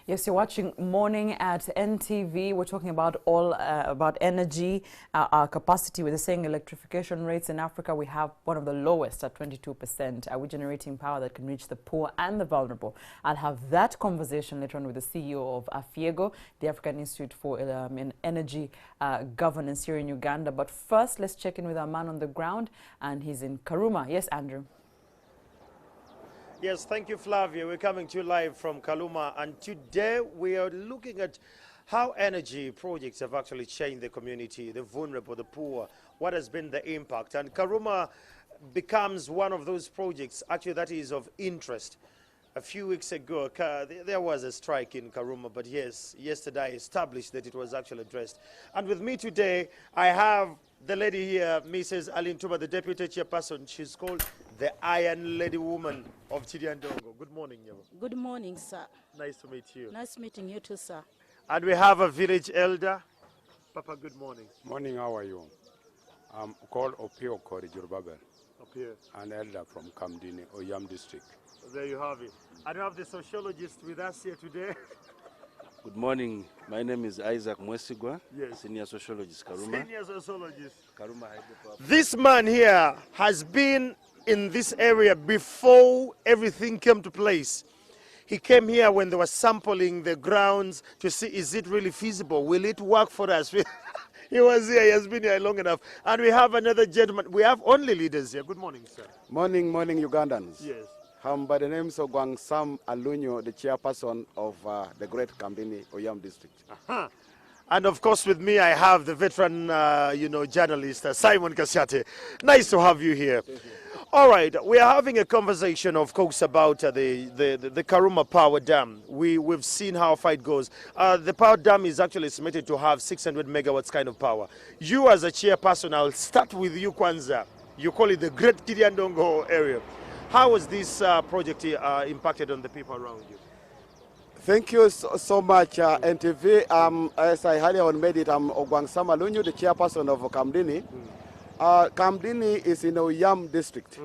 Yes, you're watching Morning at NTV. We're talking about about energy, our capacity. We're saying electrification rates in Africa, we have one of the lowest at 22%. Are we generating power that can reach the poor and the vulnerable? I'll have that conversation later on with the CEO of AFIEGO, the African Institute for Energy Governance here in Uganda. But first, let's check in with our man on the ground, and he's in Karuma. Yes, Andrew. Yes, thank you, Flavia. We're coming to you live from Karuma, and today we are looking at how energy projects have actually changed the community, the vulnerable, the poor. What has been the impact? And Karuma becomes one of those projects actually that is of interest. A few weeks ago, there was a strike in Karuma, but yes, yesterday I established that it was actually addressed. And with me today, I have the lady here, Mrs. Alintuma, the Deputy Chairperson. She's called the Iron Lady Woman of Chiriandongo. Good morning, Yabo. Good morning, sir. Nice to meet you. Nice meeting you too, sir. And we have a village elder. Papa, good morning. Morning, how are you? I'm called Opio Kori Jurubabel. Up here. An elder from Kamdini, Oyam district. There you have it. And we have the sociologist with us here today. Good morning. My name is Isaac Mwesigwa, Yes. Senior Sociologist, Karuma. Senior sociologist. Karuma Hydropower. This man here has been in this area before everything came to place. He came here when they were sampling the grounds to see, is it really feasible? Will it work for us? He was here, he has been here long enough. And we have another gentleman. We have only leaders here. Good morning, sir. Morning, Ugandans. Yes. By the name of Gwang Sam Alunyo, the chairperson of the Great Kamdini, Oyam district. Uh-huh. And of course, with me, I have the veteran, journalist, Simon Kasyate. Nice to have you here. All right, we are having a conversation, of course, about the Karuma Power Dam. We've seen how far it goes. The power dam is actually estimated to have 600 megawatts kind of power. You as a chairperson, I'll start with you, Kwanza. You call it the Great Kiriandongo area. How has this project impacted on the people around you? Thank you so much, NTV. As I earlier made it, I'm Ogwang Sam Alunyo, the chairperson of Kamdini. Kamdini is in Oyam district.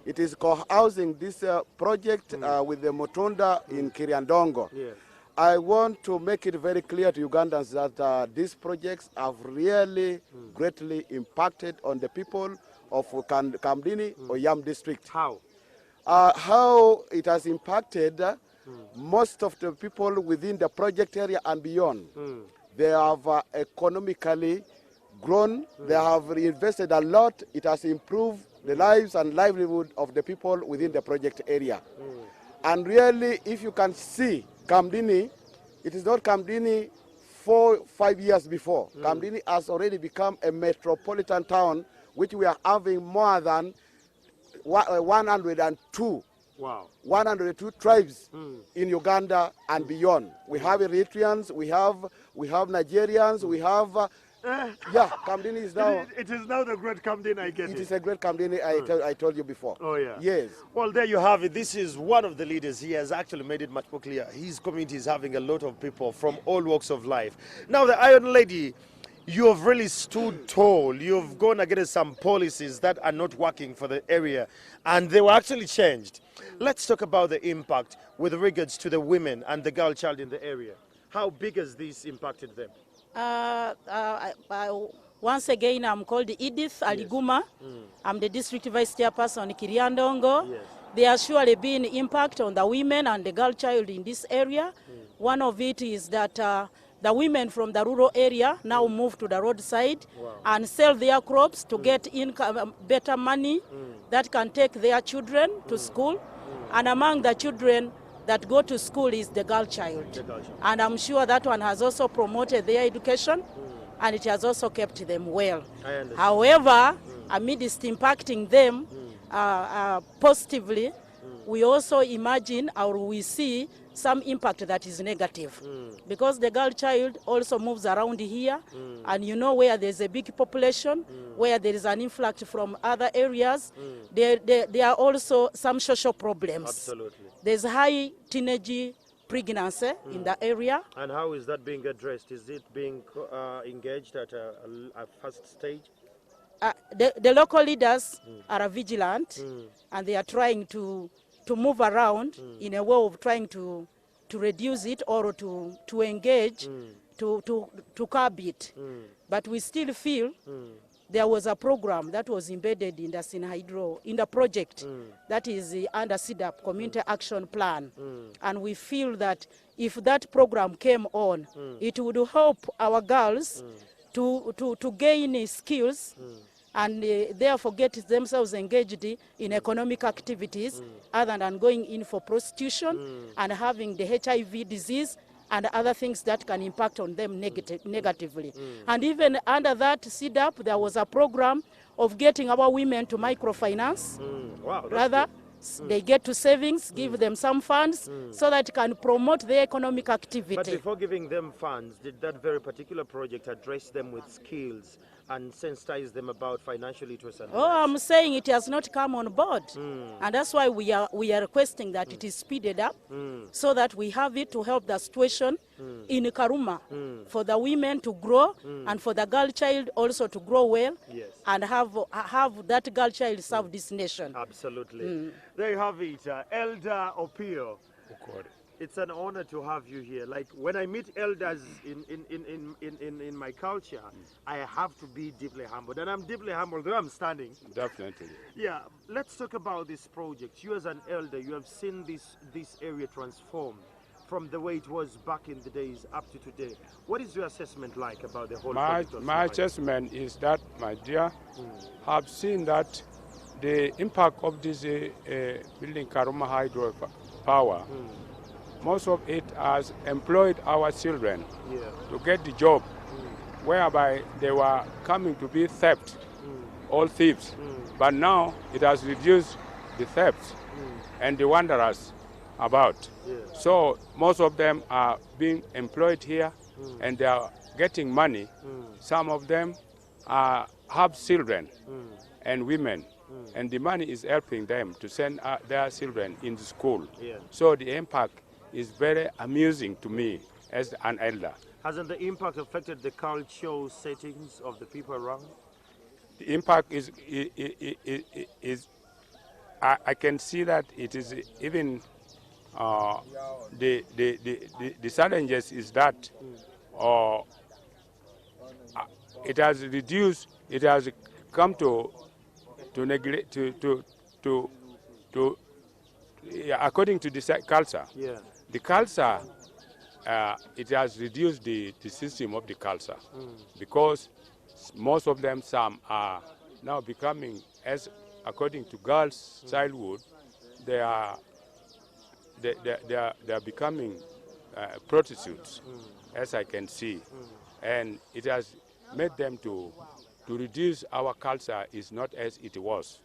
It is co-housing this project with the Mutunda in Kiriandongo. Yeah. I want to make it very clear to Ugandans that these projects have really greatly impacted on the people of Kamdini, Oyam district. How? How it has impacted most of the people within the project area and beyond. They have economically grown, they have reinvested a lot. It has improved the lives and livelihood of the people within the project area. And really, if you can see Kamdini, it is not Kamdini 4-5 years before. Kamdini has already become a metropolitan town, which we are having more than 102. Wow. 102 tribes in Uganda and beyond. We have Eritreans, we have Nigerians, we have Kamdini is now. It is now the Great Kamdini, I get it. It is a great Kamdini, I told you before. Oh, yeah. Yes. Well, there you have it. This is one of the leaders. He has actually made it much more clear. His community is having a lot of people from all walks of life. Now, the Iron Lady, you have really stood tall. You've gone against some policies that are not working for the area, and they were actually changed. Let's talk about the impact with regards to the women and the girl child in the area. How big has this impacted them? Once again, I'm called Edith Aliguma. I'm the district vice chairperson in Kiriandongo. Yes. There has surely been impact on the women and the girl child in this area. One of it is that the women from the rural area now move to the roadside and sell their crops to get income, better money that can take their children to school. And among the children that go to school is the girl child. And I'm sure that one has also promoted their education and it has also kept them well. However, amidst impacting them positively, we also imagine or we see some impact that is negative. Because the girl child also moves around here and you know where there's a big population, where there is an influx from other areas, there are also some social problems. Absolutely. There's high teenage pregnancy in the area. And how is that being addressed? Is it being engaged at a first stage? The local leaders are vigilant and they are trying to move around in a way of trying to reduce it or to engage to curb it. But we still feel there was a program that was embedded in the Sinhydro, in the project that is under CDAP, Community Action Plan. And we feel that if that program came on, it would help our girls to gain skills and therefore get themselves engaged in economic activities other than going in for prostitution and having the HIV disease and other things that can impact on them negatively. And even under that CDAP, there was a program of getting our women to microfinance. Wow, Rather, they get to savings, give them some funds so that it can promote their economic activity. But before giving them funds, did that very particular project address them with skills and sensitize them about financial literacy? Oh, I'm saying it has not come on board. And that's why we are requesting that it is speeded up so that we have it to help the situation in Karuma for the women to grow and for the girl child also to grow well and have that girl child serve this nation. Absolutely. There you have it, Elder Opio. It's an honor to have you here. Like when I meet elders in my culture, I have to be deeply humbled. And I'm deeply humbled though I'm standing. Definitely. Yeah, let's talk about this project. You as an elder, you have seen this area transform from the way it was back in the days up to today. What is your assessment like about the whole project? My assessment is that, my dear, have seen that the impact of this building Karuma hydro power, most of it has employed our children to get the job, whereby they were coming to be theft, all thieves. But now it has reduced the thefts and the wanderers about. So most of them are being employed here and they are getting money. Some of them have children and women, and the money is helping them to send their children into school. So the impact is very amusing to me as an elder. Hasn't the impact affected the cultural settings of the people around? The impact is I can see that it is even the challenges is that it has reduced, it has come to neglect according to the culture. The culture, it has reduced the system of the culture because most of them, some are now becoming, as according to girls' childhood, they are becoming prostitutes, as I can see, and it has made them to reduce our culture is not as it was.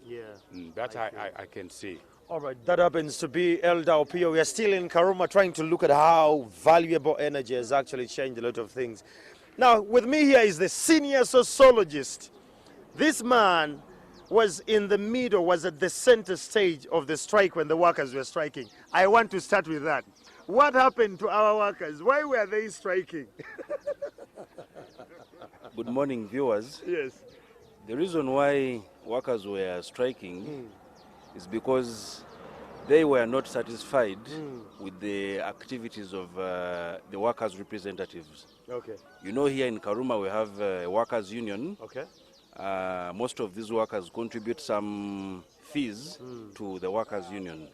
That I can see. All right, that happens to be Elder Opio. We are still in Karuma trying to look at how valuable energy has actually changed a lot of things. Now, with me here is the senior sociologist. This man was in the middle, was at the center stage of the strike when the workers were striking. I want to start with that. What happened to our workers? Why were they striking? Good morning, viewers. Yes. The reason why workers were striking is because they were not satisfied with the activities of the workers' representatives. Okay. You know, here in Karuma we have a workers' union. Okay. Most of these workers contribute some fees to the workers' union.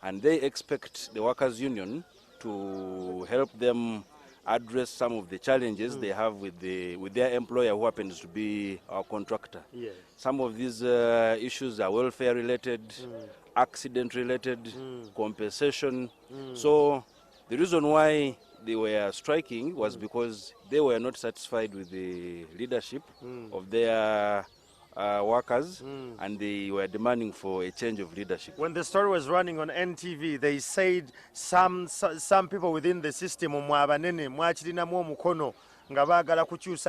And they expect the workers' union to help them address some of the challenges they have with their employer, who happens to be our contractor. Some of these issues are welfare related, accident related, compensation. So the reason why they were striking was because they were not satisfied with the leadership of their workers, and they were demanding for a change of leadership. When the story was running on NTV, they said some people within the system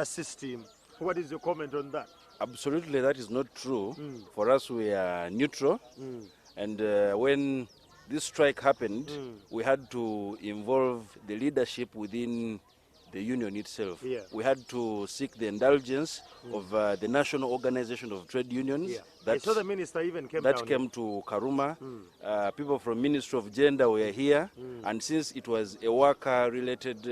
system. What is your comment on that? Absolutely, that is not true. For us, we are neutral, and when this strike happened, we had to involve the leadership within the union itself. Yeah. We had to seek the indulgence of the National Organization of Trade Unions. Yeah. I saw the minister even came down came to Karuma. People from Ministry of Gender were here, and since it was a worker-related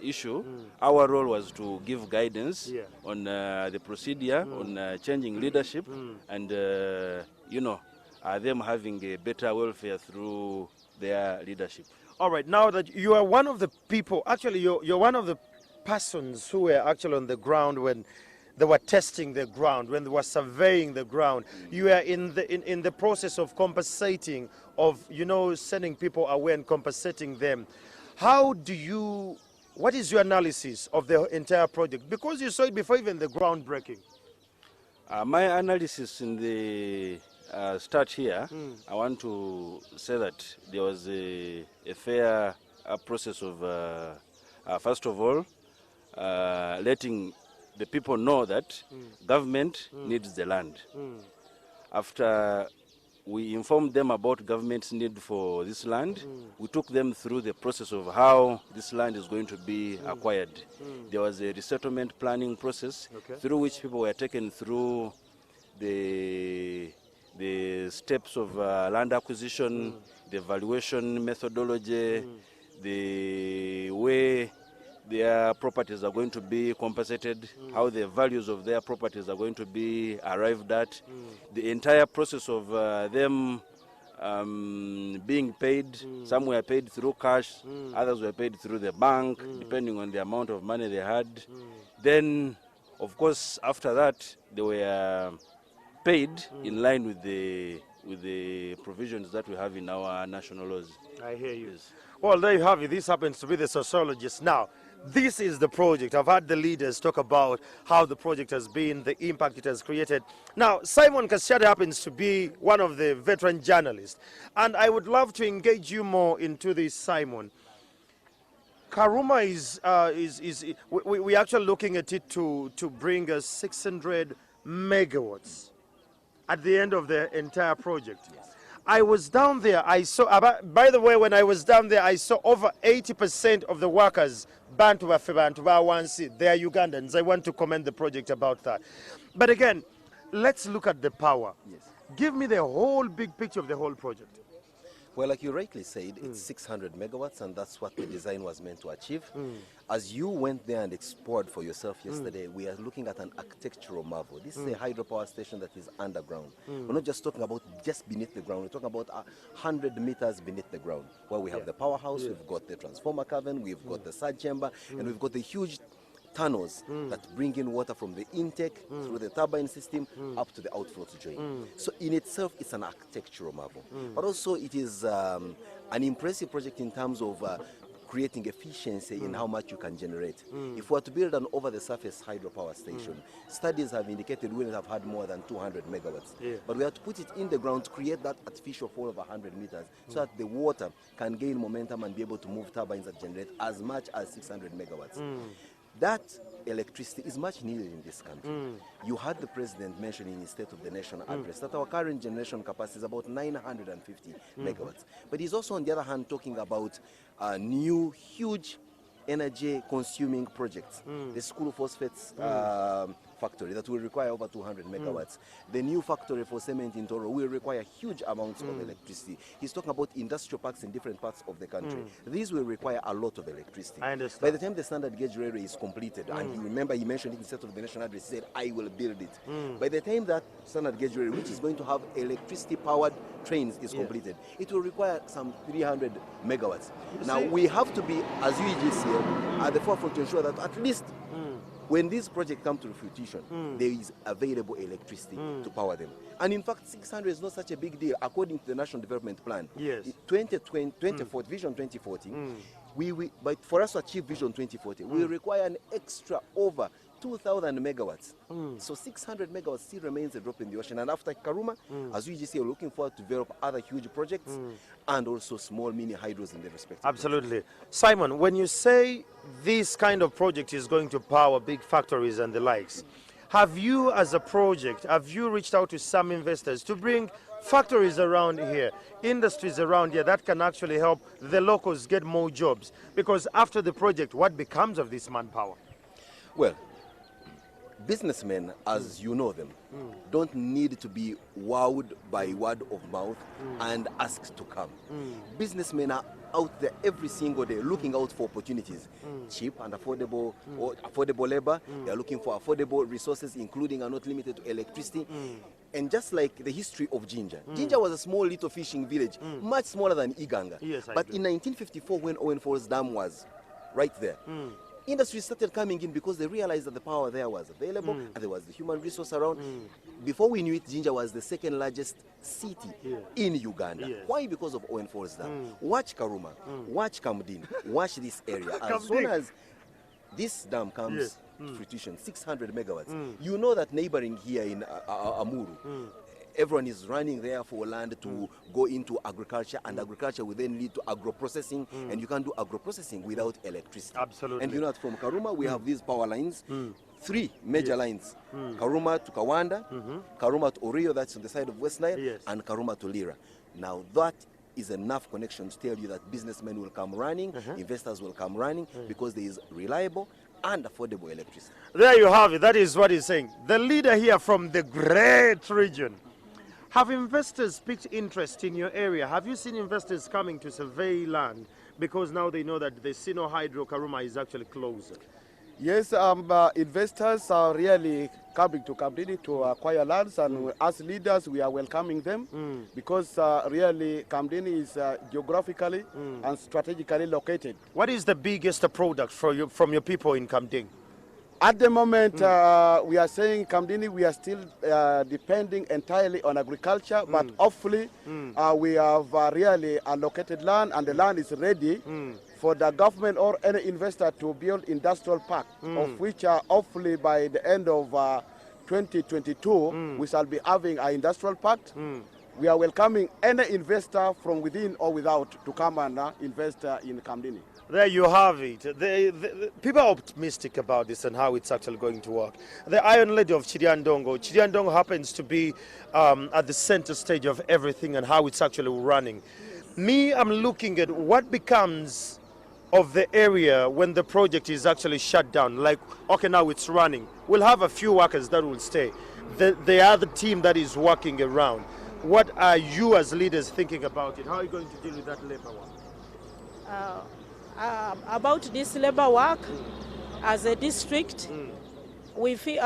issue, our role was to give guidance on the procedure, on changing leadership, and you know, them having a better welfare through their leadership. All right, now that you are one of the people, actually you're one of the persons who were actually on the ground when they were testing the ground, when they were surveying the ground. You are in the process of compensating, of, you know, sending people away and compensating them. What is your analysis of the entire project? Because you saw it before even the groundbreaking. My analysis in the start here, I want to say that there was a fair process of, first of all, letting the people know that government needs the land. After we informed them about government's need for this land, we took them through the process of how this land is going to be acquired. There was a resettlement planning process through which people were taken through the steps of land acquisition, the valuation methodology, the way their properties are going to be compensated, how the values of their properties are going to be arrived at, the entire process of them being paid. Some were paid through cash, others were paid through the bank, depending on the amount of money they had. Then, of course, after that, they were paid in line with the provisions that we have in our national laws. I hear you. Yes. Well, there you have it. This happens to be the sociologist. Now, this is the project. I've had the leaders talk about how the project has been, the impact it has created. Now, Simon Kasiade happens to be one of the veteran journalists, and I would love to engage you more into this, Simon. Karuma we're actually looking at it to bring us 600 megawatts at the end of the entire project. Yes. I was down there, I saw, by the way, when I was down there, I saw over 80% of the workers, Bantu Wansi, they are Ugandans. I want to commend the project about that. But again, let's look at the power. Yes. Give me the whole big picture of the whole project. Well, like you rightly said, it's 600 megawatts, and that's what the design was meant to achieve. As you went there and explored for yourself yesterday, we are looking at an architectural marvel. This is a hydropower station that is underground. We're not just talking about just beneath the ground. We're talking about 100 meters beneath the ground, where we have the powerhouse, we've got the transformer cavern, we've got the surge chamber, and we've got the huge tunnels that bring in water from the intake through the turbine system up to the outflow to join. So in itself, it's an architectural marvel. But also it is an impressive project in terms of creating efficiency in how much you can generate. If we were to build an over-the-surface hydropower station, studies have indicated we will have had more than 200 megawatts. But we have to put it in the ground to create that artificial fall of 100 meters so that the water can gain momentum and be able to move turbines that generate as much as 600 megawatts. That electricity is much needed in this country. You heard the president mention in his State of the Nation address that our current generation capacity is about 950 megawatts. But he's also, on the other hand, talking about new, huge energy-consuming projects. The School Phosphates factory that will require over 200 megawatts. The new factory for cement in Toro will require huge amounts of electricity. He's talking about industrial parks in different parts of the country. These will require a lot of electricity. I understand. By the time the standard gauge railway is completed, and you remember he mentioned it in the State of the Nation address, he said, I will build it. By the time that standard gauge railway, which is going to have electricity-powered trains, is completed, it will require some 300 megawatts. Now, we have to be, as UEGCL, at the forefront to ensure that at least when these projects come to fruition, there is available electricity to power them. And in fact, 600 is not such a big deal according to the National Development Plan. Yes. 2040, Vision 2040, but for us to achieve Vision 2040, we require an extra over 2,000 megawatts. So 600 megawatts still remains a drop in the ocean. And after Karuma, as UGC, we're looking forward to develop other huge projects and also small mini hydros in the respective. Absolutely. Simon, when you say this kind of project is going to power big factories and the likes, Have you, as a project, have you reached out to some investors to bring factories around here, industries around here that can actually help the locals get more jobs? Because after the project, what becomes of this manpower? Well, businessmen, as you know them, don't need to be wowed by word of mouth and asked to come. Businessmen are out there every single day looking out for opportunities, cheap and affordable, or affordable labor. They are looking for affordable resources, including and not limited to electricity. And just like the history of Jinja, Jinja was a small little fishing village, much smaller than Iganga. Yes, but in 1954, when Owen Falls Dam was right there, industry started coming in because they realized that the power there was available and there was the human resource around. Before we knew it, Jinja was the second largest city in Uganda. Yes. Why? Because of Owen Falls Dam. Watch Karuma, watch Kamdin, watch this area. As soon as this dam comes to fruition, 600 megawatts, you know that neighboring here in Amuru, everyone is running there for land to go into agriculture, and agriculture will then lead to agro-processing, and you can't do agro-processing without electricity. Absolutely. And you know that from Karuma, we have these power lines, 3 major lines, Karuma to Kawanda, Karuma to Orio, that's on the side of West Nile, and Karuma to Lira. Now that is enough connection to tell you that businessmen will come running, investors will come running, because there is reliable and affordable electricity. There you have it. That is what he's saying. The leader here from the great region. Have investors picked interest in your area? Have you seen investors coming to survey land because now they know that the Sino Hydro Karuma is actually closer? Yes, investors are really coming to Kamdini to acquire lands, and as leaders we are welcoming them because really Kamdini is geographically and strategically located. What is the biggest product from your people in Kamdini? At the moment, we are saying Kamdini, we are still depending entirely on agriculture, but hopefully we have really allocated land, and the land is ready for the government or any investor to build industrial park, of which hopefully by the end of 2022, we shall be having an industrial park. We are welcoming any investor from within or without to come and invest in Kamdini. There you have it. The people are optimistic about this and how it's actually going to work. The Iron Lady of Chiriandongo. Chiriandongo happens to be at the center stage of everything and how it's actually running. Me, I'm looking at what becomes of the area when the project is actually shut down. Like, okay, now it's running. We'll have a few workers that will stay. The other team that is working around. What are you as leaders thinking about it? How are you going to deal with that labor work? About this labor work, as a district, we feel,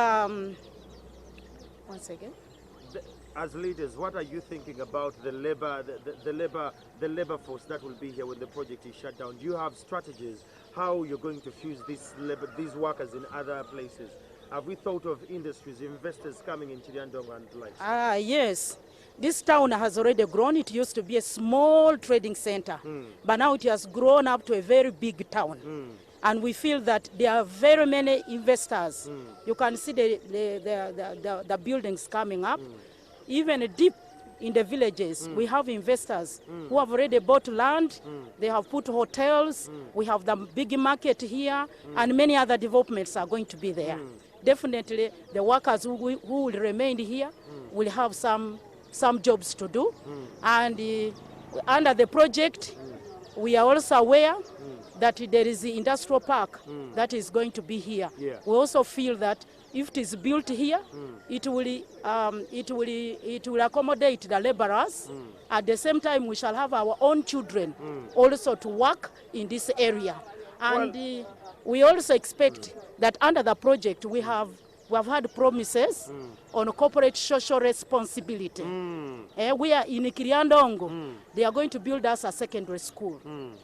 once again. As leaders, what are you thinking about the labor, the labor force that will be here when the project is shut down? Do you have strategies how you're going to fuse these workers in other places? Have we thought of industries, investors coming in Chiriandongo and like? Yes. This town has already grown. It used to be a small trading center, but now it has grown up to a very big town. And we feel that there are very many investors. You can see the buildings coming up. Even deep in the villages, we have investors who have already bought land. They have put hotels. We have the big market here, and many other developments are going to be there. Definitely, the workers who will remain here will have some jobs to do. And under the project, we are also aware that there is the industrial park that is going to be here. We also feel that if it is built here, it will accommodate the laborers. At the same time, we shall have our own children also to work in this area. And we also expect that under the project we have had promises on corporate social responsibility. We are in Kiriandongo. They are going to build us a secondary school.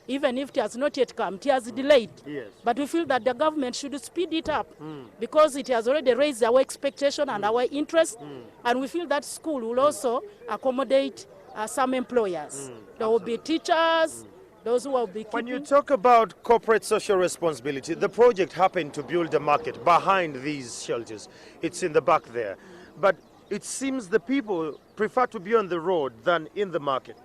Even if it has not yet come, it has delayed. But we feel that the government should speed it up because it has already raised our expectation and our interest. And we feel that school will also accommodate some employers. There will be teachers, those who will be keeping. When you talk about corporate social responsibility, the project happened to build a market behind these shelters. It's in the back there. But it seems the people prefer to be on the road than in the market.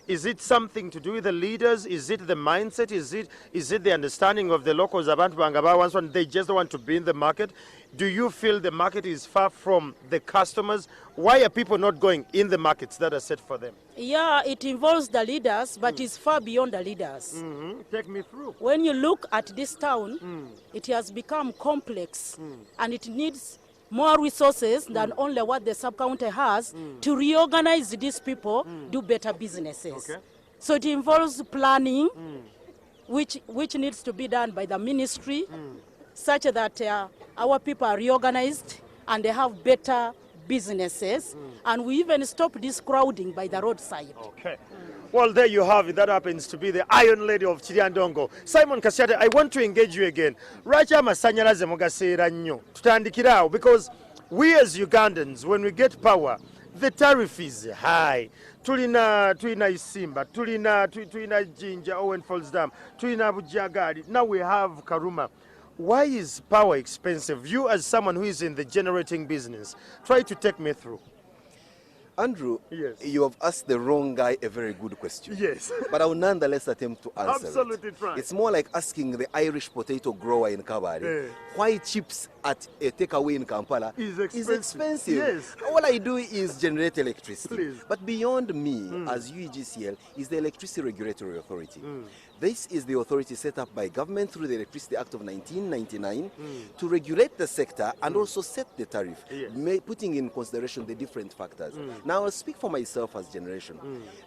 Is it something to do with the leaders? Is it the mindset? Is it the understanding of the locals about Bangabawa when they just want to be in the market? Do you feel the market is far from the customers? Why are people not going in the markets that are set for them? Yeah, it involves the leaders, but it's far beyond the leaders. Take me through. When you look at this town, it has become complex and it needs more resources than only what the sub-county has to reorganize these people, do better businesses. Okay. So it involves planning, which needs to be done by the ministry, such that our people are reorganized and they have better businesses, and we even stop this crowding by the roadside. Okay. Well, there you have it. That happens to be the Iron Lady of Chiriandongo. Simon Kasyate, I want to engage you again. Raja masanyalaze mugaseera nnyo. Tutandikira awo, because we as Ugandans, when we get power, the tariff is high. Tulina Isimba, tulina Jinja, Owen Falls Dam, tulina Bujagadi. Now we have Karuma. Why is power expensive? You as someone who is in the generating business, try to take me through. Andrew, Yes. you have asked the wrong guy a very good question. Yes. But I will nonetheless attempt to answer Absolutely it. try. It's more like asking the Irish potato grower in Kabari why chips at a takeaway in Kampala Is is expensive. expensive. Yes. All I do is generate electricity. Please. But beyond me, as UEGCL, is the Electricity Regulatory Authority. This is the authority set up by government through the Electricity Act of 1999 to regulate the sector and also set the tariff, Yes. putting in consideration the different factors. Now, I'll speak for myself as generation.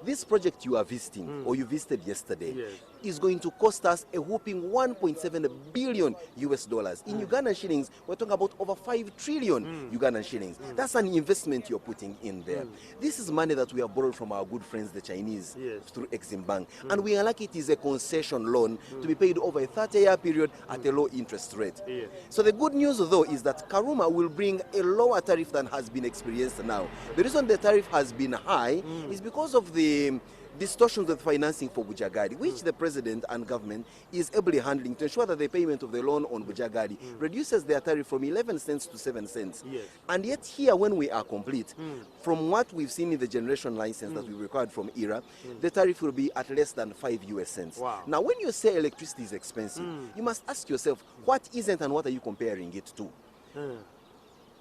This project you are visiting, or you visited yesterday, Yes. is going to cost us a whopping 1.7 billion US dollars. In Ugandan shillings, we're talking about over 5 trillion Ugandan shillings. That's an investment you're putting in there. This is money that we have borrowed from our good friends, the Chinese, Yes. through Exim Bank. And we are like it is a concession loan to be paid over a 30-year period at a low interest rate. Yes. So the good news, though, is that Karuma will bring a lower tariff than has been experienced now. The reason the tariff has been high is because of the distortions with financing for Bujagadi, which the president and government is ably handling to ensure that the payment of the loan on Bujagadi reduces their tariff from 11 cents to 7 cents. Yes. And yet here, when we are complete, from what we've seen in the generation license that we required from ERA, the tariff will be at less than 5 US cents. Wow. Now, when you say electricity is expensive, you must ask yourself, what isn't and what are you comparing it to?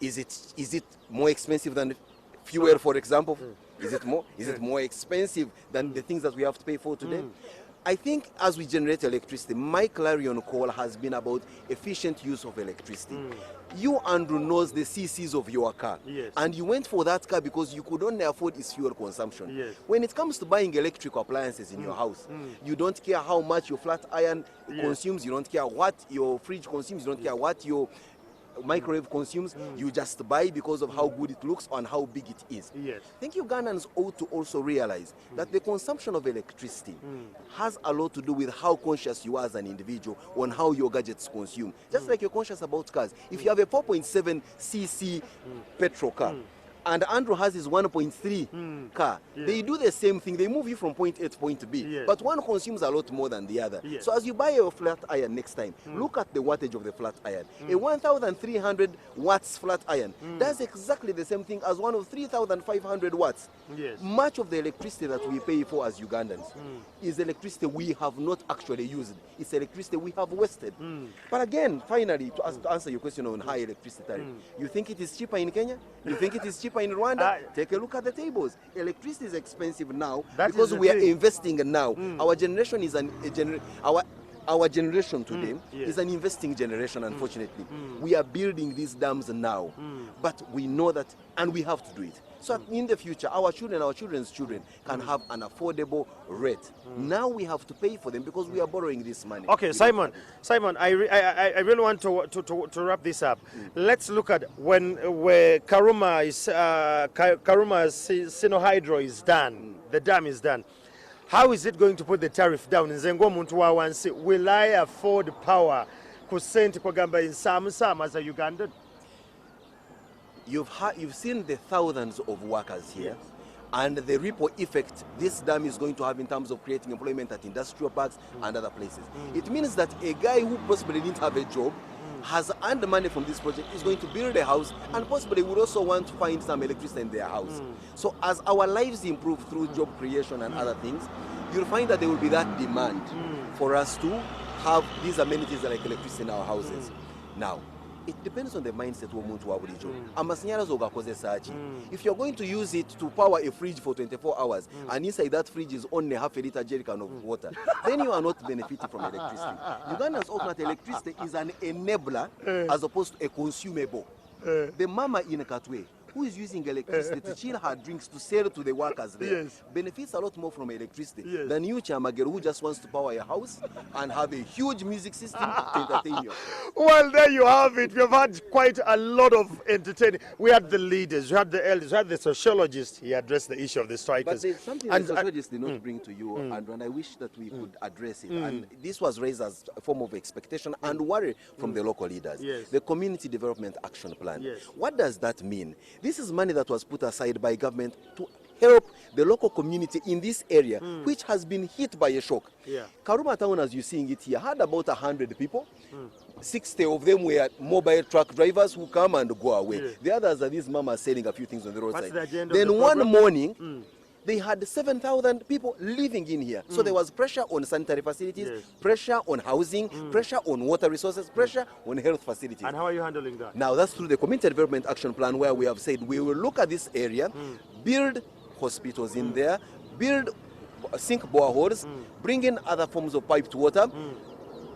Is it more expensive than fuel, for example? Is it more expensive than the things that we have to pay for today? I think as we generate electricity, my clarion call has been about efficient use of electricity. You, Andrew, knows the CCs of your car. Yes. And you went for that car because you could only afford its fuel consumption. Yes. When it comes to buying electrical appliances in your house, you don't care how much your flat iron consumes, you don't care what your fridge consumes, you don't care what your microwave consumes, you just buy because of how good it looks and how big it is. Yes. I think Ugandans ought to also realize that the consumption of electricity has a lot to do with how conscious you are as an individual on how your gadgets consume. Just like you're conscious about cars. If you have a 4.7 cc petrol car, and Andrew has his 1.3 car, they do the same thing. They move you from point A to point B. Yes. But one consumes a lot more than the other. Yes. So as you buy your flat iron next time, look at the wattage of the flat iron. A 1,300 watts flat iron does exactly the same thing as one of 3,500 watts. Yes. Much of the electricity that we pay for as Ugandans is electricity we have not actually used. It's electricity we have wasted. But again, finally, to answer your question on high electricity tariff, you think it is cheaper in Kenya? You think it is cheaper in Rwanda? Take a look at the tables. Electricity is expensive now That because is the we are thing. investing now. Our generation is our generation today yes. is an investing generation, unfortunately. We are building these dams now, but we know that, and we have to do it. So that in the future, our children, our children's children can have an affordable rate. Now we have to pay for them because we are borrowing this money. Okay, Simon, I really want to wrap this up. Let's look at where Karuma's Sinohydro is done, the dam is done. How is it going to put the tariff down? Will I afford power? Kusenti kwagamba in Sam as a Ugandan? You've seen the thousands of workers here and the ripple effect this dam is going to have in terms of creating employment at industrial parks and other places. It means that a guy who possibly didn't have a job has earned money from this project, is going to build a house, and possibly would also want to find some electricity in their house. So as our lives improve through job creation and other things, you'll find that there will be that demand for us to have these amenities like electricity in our houses. Now, it depends on the mindset of omuntu wa bulijjo. Amashanyarazi ogakozesa ki? If you're going to use it to power a fridge for 24 hours and inside that fridge is only half a liter jerrycan of water, then you are not benefiting from electricity. Uganda's alternate electricity is an enabler as opposed to a consumable. The mama in Katwe who is using electricity to chill her drinks to sell to the workers there benefits a lot more from electricity than you, Chamagero, who just wants to power a house and have a huge music system to entertain you. Well, there you have it. We've had quite a lot of entertaining. We had the leaders, we had the elders, we had the sociologists. He addressed the issue of the strikers. But there's something the sociologists did not bring to you, and I wish that we could address it. And this was raised as a form of expectation and worry from the local leaders. The Community Development Action Plan. What does that mean? This is money that was put aside by government to help the local community in this area, which has been hit by a shock. Karuma town, as you're seeing it here, had about 100 people. 60 of them were mobile truck drivers who come and go away. The others are these mamas selling a few things on the roadside. Then one morning, they had 7,000 people living in here. So there was pressure on sanitary facilities, pressure on housing, pressure on water resources, pressure on health facilities. And how are you handling that? Now that's through the Community Development Action Plan, where we have said we will look at this area, build hospitals in there, build sink boreholes, bring in other forms of piped water,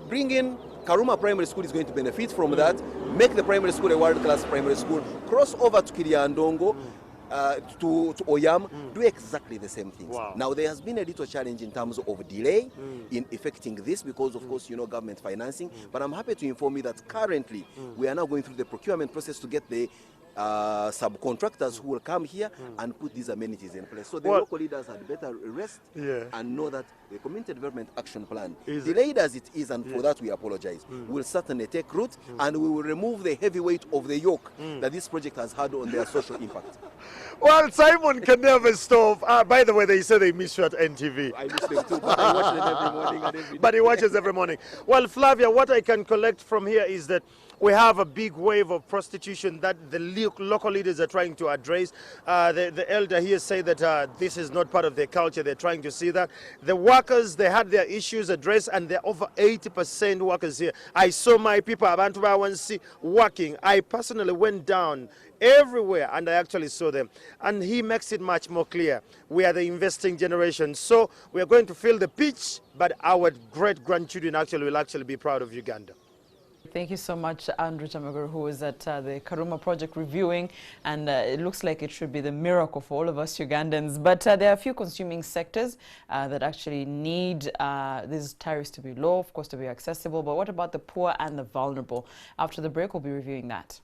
bring in Karuma Primary School is going to benefit from that, make the primary school a world-class primary school, cross over to Kiriandongo, to Oyam, do exactly the same things. Now, there has been a little challenge in terms of delay in effecting this because, of course, you know, government financing. But I'm happy to inform you that currently we are now going through the procurement process to get the subcontractors who will come here and put these amenities in place. So the local leaders had better rest and know that the Community Development Action Plan, delayed as it is, and for that we apologize, will certainly take root and we will remove the heavy weight of the yoke that this project has had on their social impact. Well, Simon can never stop. By the way, they say they miss you at NTV. I miss them too, but I watch them every morning and every day. But he watches every morning. Well, Flavia, what I can collect from here is that we have a big wave of prostitution that the local leaders are trying to address. The elder here said that this is not part of their culture. They're trying to see that. The workers, they had their issues addressed, and they're over 80% workers here. I saw my people, Abantu Bawansi, working. I personally went down everywhere and I actually saw them. And he makes it much more clear. We are the investing generation. So we are going to fill the pitch, but our great-grandchildren will actually be proud of Uganda. Thank you so much, Andrew Chamaguru, who is at the Karuma project reviewing, and it looks like it should be the miracle for all of us Ugandans. But there are a few consuming sectors that actually need these tariffs to be low, of course, to be accessible. But what about the poor and the vulnerable? After the break, we'll be reviewing that.